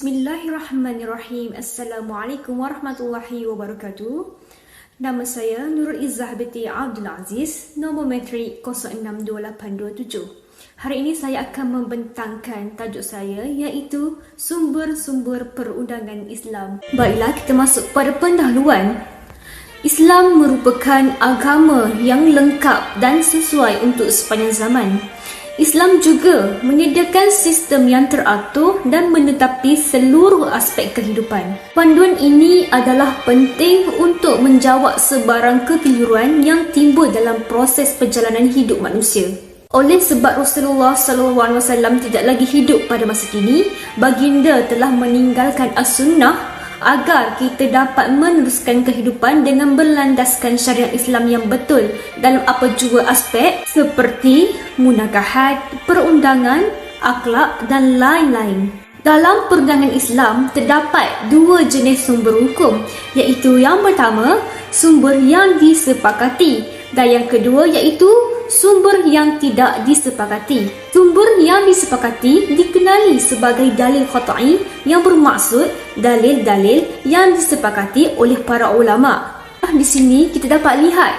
Bismillahirrahmanirrahim. Assalamualaikum warahmatullahi wabarakatuh. Nama saya Nurul Izzah binti Abdul Aziz, nombor matrik 062827. Hari ini saya akan membentangkan tajuk saya iaitu sumber-sumber perundangan Islam. Baiklah, kita masuk pada pendahuluan. Islam merupakan agama yang lengkap dan sesuai untuk sepanjang zaman. Islam juga menyediakan sistem yang teratur dan menetapi seluruh aspek kehidupan. Panduan ini adalah penting untuk menjawab sebarang kekeliruan yang timbul dalam proses perjalanan hidup manusia. Oleh sebab Rasulullah SAW tidak lagi hidup pada masa kini, baginda telah meninggalkan as-sunnah agar kita dapat meneruskan kehidupan dengan berlandaskan syariat Islam yang betul dalam apa jua aspek seperti munakahat, perundangan, akhlak dan lain-lain. Dalam perundangan Islam terdapat dua jenis sumber hukum, iaitu yang pertama, sumber yang disepakati, dan yang kedua iaitu sumber yang tidak disepakati. Sumber yang disepakati dikenali sebagai dalil qat'i yang bermaksud dalil-dalil yang disepakati oleh para ulama. Di sini kita dapat lihat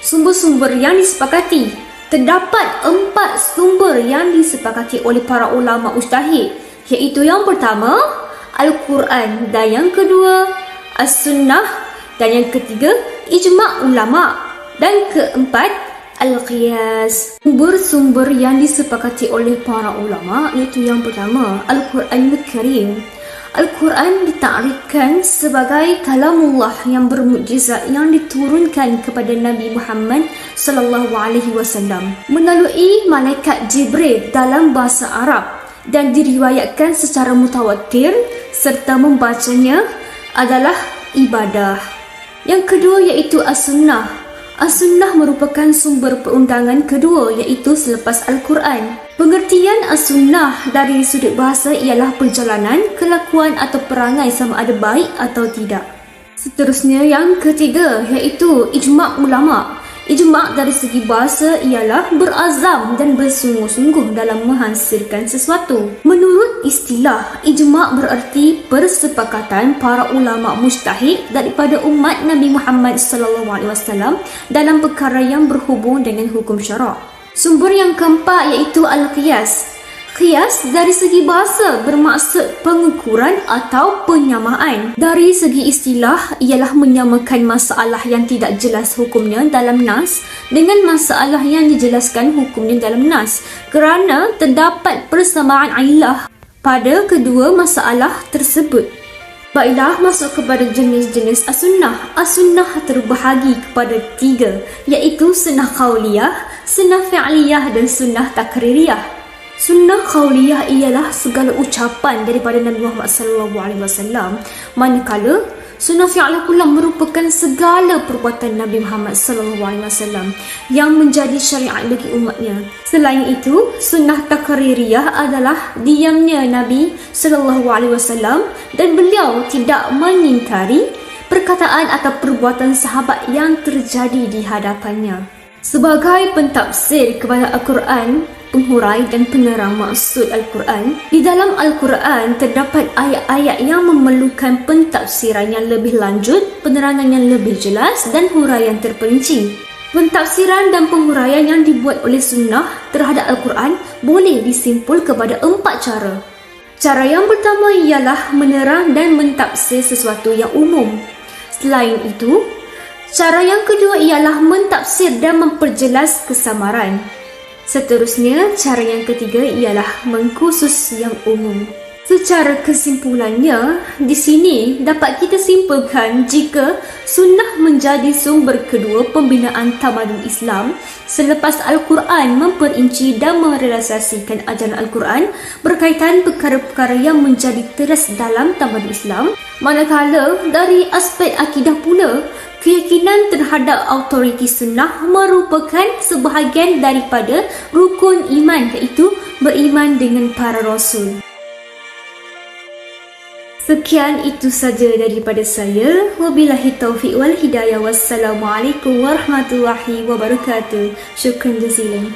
sumber-sumber yang disepakati. Terdapat 4 sumber yang disepakati oleh para ulama mujtahid, iaitu yang pertama Al-Quran, dan yang kedua As-Sunnah, dan yang ketiga ijma' ulama, dan keempat Al-Qiyas. Sumber-sumber yang disepakati oleh para ulama iaitu yang pertama Al-Quranul Karim. Al-Quran ditakrifkan sebagai kalamullah yang bermukjizat yang diturunkan kepada Nabi Muhammad SAW melalui malaikat Jibril dalam bahasa Arab dan diriwayatkan secara mutawatir, serta membacanya adalah ibadah. Yang kedua iaitu As-Sunnah. As-Sunnah merupakan sumber perundangan kedua iaitu selepas Al-Quran. Pengertian As-Sunnah dari sudut bahasa ialah perjalanan, kelakuan atau perangai sama ada baik atau tidak. Seterusnya yang ketiga iaitu ijma' ulama'. Ijma' dari segi bahasa ialah berazam dan bersungguh-sungguh dalam menghasilkan sesuatu. Menurut istilah, ijma' bererti persepakatan para ulama mujtahid daripada umat Nabi Muhammad SAW dalam perkara yang berhubung dengan hukum syarak. Sumber yang keempat iaitu Al-Qiyas. Qiyas dari segi bahasa bermaksud pengukuran atau penyamaan. Dari segi istilah ialah menyamakan masalah yang tidak jelas hukumnya dalam nas dengan masalah yang dijelaskan hukumnya dalam nas, kerana terdapat persamaan illah pada kedua masalah tersebut. Baiklah, masuk kepada jenis-jenis as-sunnah. As-sunnah terbahagi kepada 3, iaitu sunnah qauliyah, sunnah fi'liyah dan sunnah takririyah. Sunnah qauliyah ialah segala ucapan daripada Nabi Muhammad SAW, manakala sunnah fi'liyah pula merupakan segala perbuatan Nabi Muhammad SAW yang menjadi syariat bagi umatnya. Selain itu, sunnah takririyah adalah diamnya Nabi SAW dan beliau tidak mengingkari perkataan atau perbuatan sahabat yang terjadi di hadapannya. Sebagai pentafsir kepada Al-Quran, penghurai dan penerang maksud Al-Quran, di dalam Al-Quran terdapat ayat-ayat yang memerlukan pentafsiran yang lebih lanjut, penerangan yang lebih jelas dan huraian terperinci. Pentafsiran dan penghuraian yang dibuat oleh sunnah terhadap Al-Quran boleh disimpul kepada 4 cara. Cara yang pertama ialah menerang dan mentafsir sesuatu yang umum. Selain itu, cara yang kedua ialah mentafsir dan memperjelas kesamaran. Seterusnya, cara yang ketiga ialah mengkhusus yang umum. Secara kesimpulannya, di sini dapat kita simpulkan jika sunnah menjadi sumber kedua pembinaan tamadun Islam selepas Al-Quran memperinci dan merealisasikan ajaran Al-Quran berkaitan perkara-perkara yang menjadi teras dalam tamadun Islam, manakala dari aspek akidah pula, keyakinan terhadap autoriti sunnah merupakan sebahagian daripada rukun iman, iaitu beriman dengan para rasul. Sekian itu saja daripada saya. Wabillahi taufiq wal hidayah. Wassalamualaikum warahmatullahi wabarakatuh. Syukran jazilan.